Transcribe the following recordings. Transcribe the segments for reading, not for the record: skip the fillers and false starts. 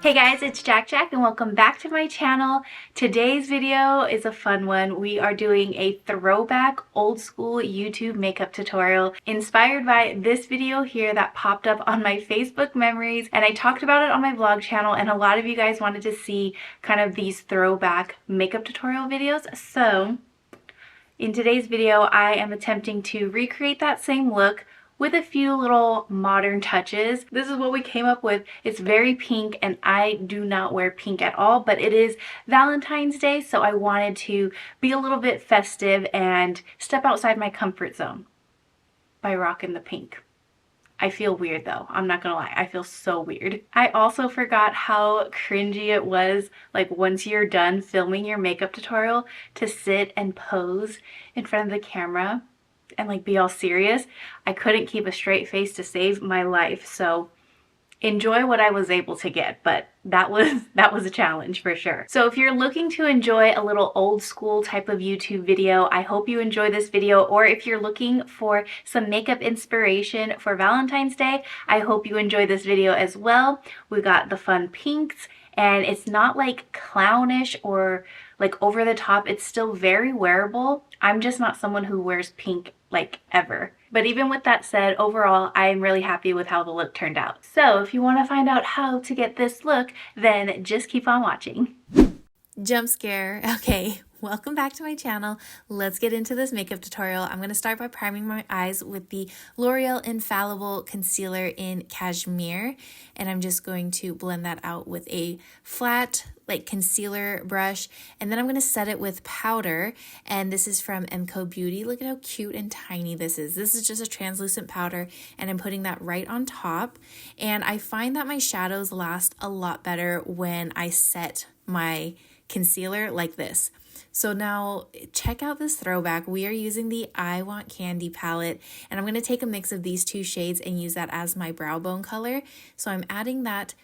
Hey guys, it's JaaackJack and welcome back to my channel. Today's video is a fun one. We are doing a throwback old school YouTube makeup tutorial inspired by this video here that popped up on my Facebook memories, and I talked about it on my vlog channel, and a lot of you guys wanted to see kind of these throwback makeup tutorial videos. So in today's video, I am attempting to recreate that same look with a few little modern touches. This is what we came up with. It's very pink, and I do not wear pink at all, but it is Valentine's Day, so I wanted to be a little bit festive and step outside my comfort zone by rocking the pink. I feel weird though, I'm not gonna lie, I feel so weird. I also forgot how cringy it was, like once you're done filming your makeup tutorial, to sit and pose in front of the camera and like be all serious. I couldn't keep a straight face to save my life, so enjoy what I was able to get, but that was a challenge for sure. So if you're looking to enjoy a little old school type of YouTube video, I hope you enjoy this video. Or if you're looking for some makeup inspiration for Valentine's Day, I hope you enjoy this video as well. We got the fun pinks, and it's not like clownish or like over the top. It's still very wearable. I'm just not someone who wears pink like ever. But even with that said, overall, I'm really happy with how the look turned out. So if you want to find out how to get this look, then just keep on watching. Jump scare. Okay, welcome back to my channel. Let's get into this makeup tutorial. I'm going to start by priming my eyes with the L'Oreal Infallible Concealer in Cashmere, and I'm just going to blend that out with a flat like concealer brush, and then I'm going to set it with powder, and this is from MCO Beauty. Look at how cute and tiny this is. This is just a translucent powder, and I'm putting that right on top, and I find that my shadows last a lot better when I set my concealer like this. So now check out this throwback. We are using the I Want Candy palette, and I'm going to take a mix of these two shades and use that as my brow bone color. So I'm adding that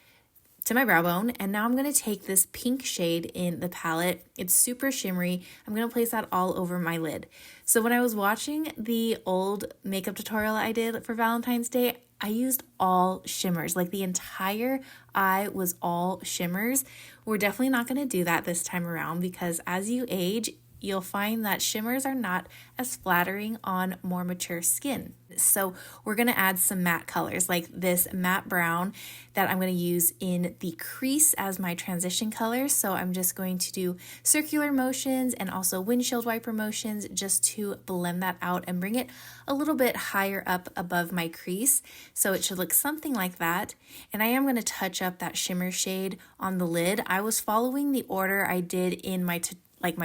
to my brow bone, and now I'm going to take this pink shade in the palette. It's super shimmery. I'm going to place that all over my lid. So when I was watching the old makeup tutorial I did for Valentine's Day, I used all shimmers, like the entire eye was all shimmers. We're definitely not going to do that this time around, because as you age, you'll find that shimmers are not as flattering on more mature skin. So we're going to add some matte colors like this matte brown that I'm going to use in the crease as my transition color. So I'm just going to do circular motions and also windshield wiper motions just to blend that out and bring it a little bit higher up above my crease. So it should look something like that. And I am going to touch up that shimmer shade on the lid. I was following the order I did in my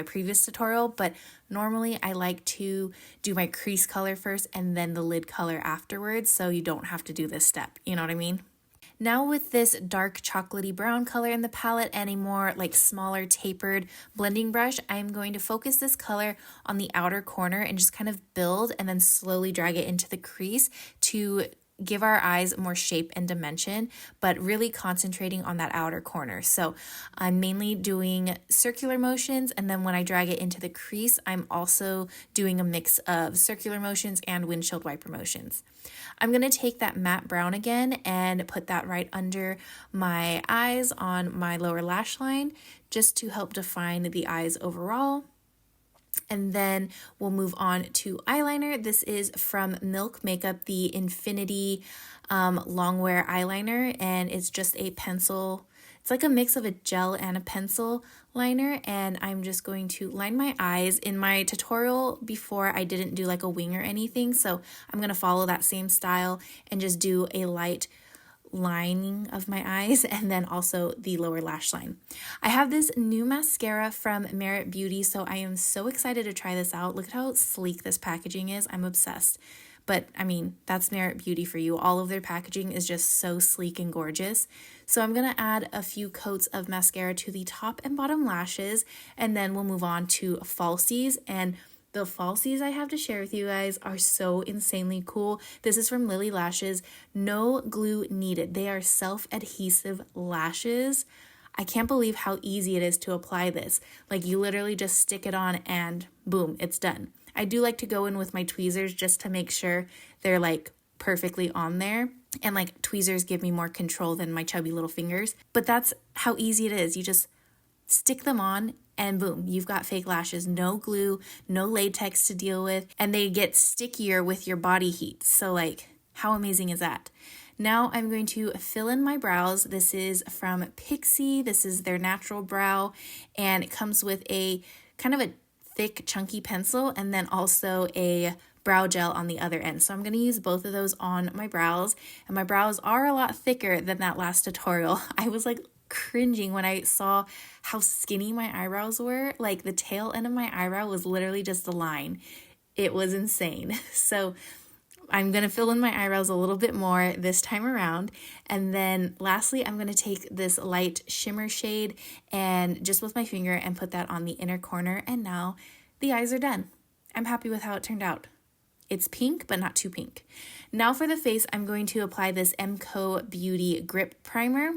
previous tutorial, but normally I like to do my crease color first and then the lid color afterwards, so you don't have to do this step, you know what I mean? Now with this dark chocolatey brown color in the palette and a more like smaller tapered blending brush, I'm going to focus this color on the outer corner and just kind of build and then slowly drag it into the crease to give our eyes more shape and dimension, but really concentrating on that outer corner. So I'm mainly doing circular motions, and then when I drag it into the crease, I'm also doing a mix of circular motions and windshield wiper motions. I'm going to take that matte brown again and put that right under my eyes on my lower lash line just to help define the eyes overall. And then we'll move on to eyeliner. This is from Milk Makeup, the Infinity Longwear eyeliner, and it's just a pencil. It's like a mix of a gel and a pencil liner, and I'm just going to line my eyes. In my tutorial before, I didn't do like a wing or anything, so I'm going to follow that same style and just do a light lining of my eyes and then also the lower lash line. I have this new mascara from Merit Beauty, so I am so excited to try this out. Look at how sleek this packaging is. I'm obsessed. But I mean, that's Merit Beauty for you. All of their packaging is just so sleek and gorgeous. So I'm going to add a few coats of mascara to the top and bottom lashes, and then we'll move on to falsies. And the falsies I have to share with you guys are so insanely cool. This is from Lily Lashes. No glue needed. They are self-adhesive lashes. I can't believe how easy it is to apply this. Like, you literally just stick it on and boom, it's done. I do like to go in with my tweezers just to make sure they're like perfectly on there. and like tweezers give me more control than my chubby little fingers. But that's how easy it is. You just stick them on and boom, you've got fake lashes. No glue, no latex to deal with, and they get stickier with your body heat. So like, how amazing is that? Now I'm going to fill in my brows. This is from Pixie. This is their natural brow, and it comes with a kind of a thick chunky pencil and then also a brow gel on the other end. So I'm going to use both of those on my brows, and my brows are a lot thicker than that last tutorial. I was like cringing when I saw how skinny my eyebrows were. Like the tail end of my eyebrow was literally just a line. It was insane. So I'm going to fill in my eyebrows a little bit more this time around. And then lastly, I'm going to take this light shimmer shade and just with my finger and put that on the inner corner. And now the eyes are done. I'm happy with how it turned out. It's pink, but not too pink. Now for the face, I'm going to apply this MCO Beauty Grip Primer.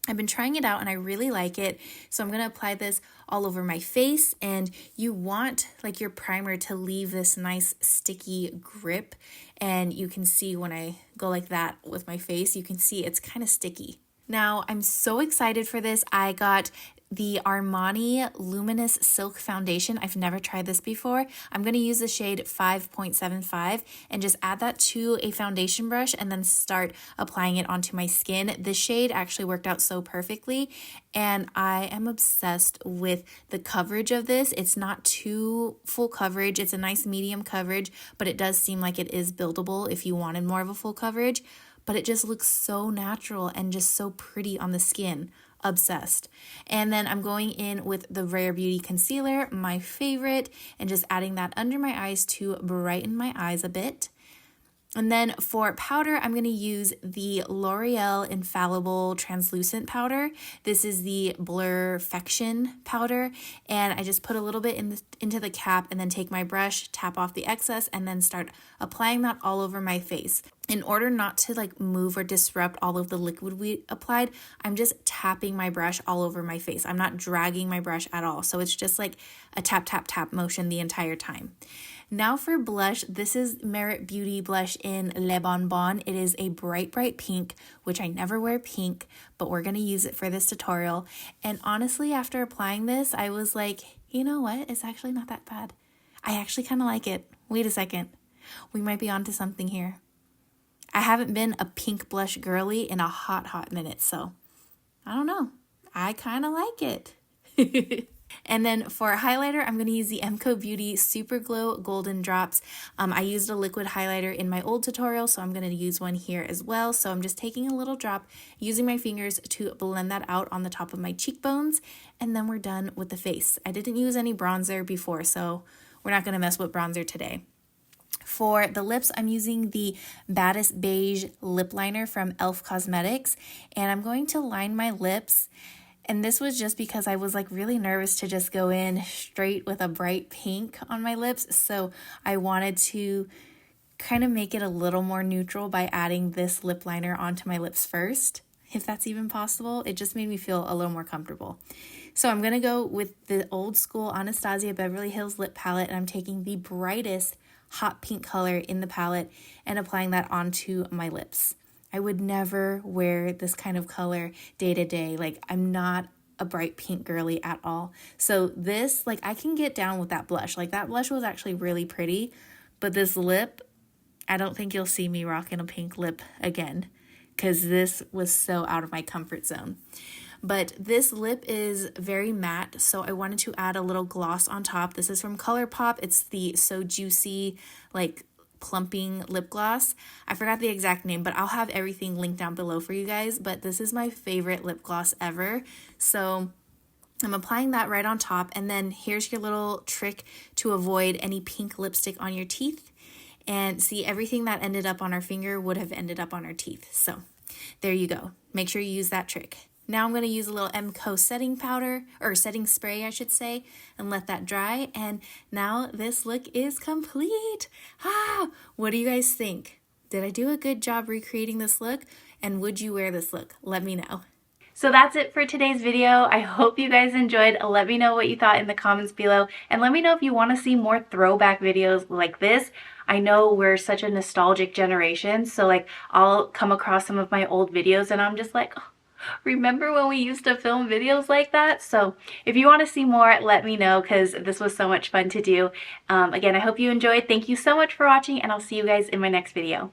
I've been trying it out and I really like it. So I'm going to apply this all over my face, and you want like your primer to leave this nice sticky grip. And you can see when I go like that with my face, you can see it's kind of sticky. Now I'm so excited for this. I got the Armani Luminous Silk Foundation. I've never tried this before. I'm going to use the shade 5.75 and just add that to a foundation brush and then start applying it onto my skin. This shade actually worked out so perfectly, and I am obsessed with the coverage of this. It's not too full coverage. It's a nice medium coverage, but it does seem like it is buildable if you wanted more of a full coverage, but it just looks so natural and just so pretty on the skin. Obsessed. And then I'm going in with the Rare Beauty Concealer, my favorite, and just adding that under my eyes to brighten my eyes a bit. And then for powder, I'm going to use the L'Oreal Infallible Translucent Powder. This is the Blurfection powder, and I just put a little bit into the cap and then take my brush, tap off the excess, and then start applying that all over my face. In order not to like move or disrupt all of the liquid we applied, I'm just tapping my brush all over my face. I'm not dragging my brush at all. So it's just like a tap, tap, tap motion the entire time. Now for blush, this is Merit Beauty blush in Le Bon Bon. It is a bright, bright pink, which I never wear pink, but we're going to use it for this tutorial. And honestly, after applying this, I was like, you know what? It's actually not that bad. I actually kind of like it. Wait a second. We might be onto something here. I haven't been a pink blush girly in a hot minute, so I don't know. I kind of like it. And then for a highlighter, I'm going to use the MCO Beauty Super Glow Golden Drops. I used a liquid highlighter in my old tutorial, so I'm going to use one here as well. So I'm just taking a little drop, using my fingers to blend that out on the top of my cheekbones, and then we're done with the face. I didn't use any bronzer before, so we're not going to mess with bronzer today. For the lips, I'm using the Baddest Beige Lip Liner from e.l.f. Cosmetics, and I'm going to line my lips. And this was just because I was like really nervous to just go in straight with a bright pink on my lips. So I wanted to kind of make it a little more neutral by adding this lip liner onto my lips first, if that's even possible. It just made me feel a little more comfortable. So I'm going to go with the old school Anastasia Beverly Hills lip palette, and I'm taking the brightest hot pink color in the palette and applying that onto my lips. I would never wear this kind of color day to day. Like, I'm not a bright pink girly at all. So this, like, I can get down with that blush. Like, that blush was actually really pretty, but this lip, I don't think you'll see me rocking a pink lip again, because this was so out of my comfort zone. But this lip is very matte, so I wanted to add a little gloss on top. This is from ColourPop. It's the So Juicy, like, plumping lip gloss. I forgot the exact name, but I'll have everything linked down below for you guys. But this is my favorite lip gloss ever. So I'm applying that right on top. And then here's your little trick to avoid any pink lipstick on your teeth. And see, everything that ended up on our finger would have ended up on our teeth. So there you go. Make sure you use that trick. Now I'm going to use a little MCO setting powder, or setting spray, I should say, and let that dry. And now this look is complete. What do you guys think? Did I do a good job recreating this look? And would you wear this look? Let me know. So that's it for today's video. I hope you guys enjoyed. Let me know what you thought in the comments below. And let me know if you want to see more throwback videos like this. I know we're such a nostalgic generation, so like I'll come across some of my old videos and I'm just like, oh, remember when we used to film videos like that? So if you want to see more, let me know, because this was so much fun to do. Again, I hope you enjoyed. Thank you so much for watching, and I'll see you guys in my next video.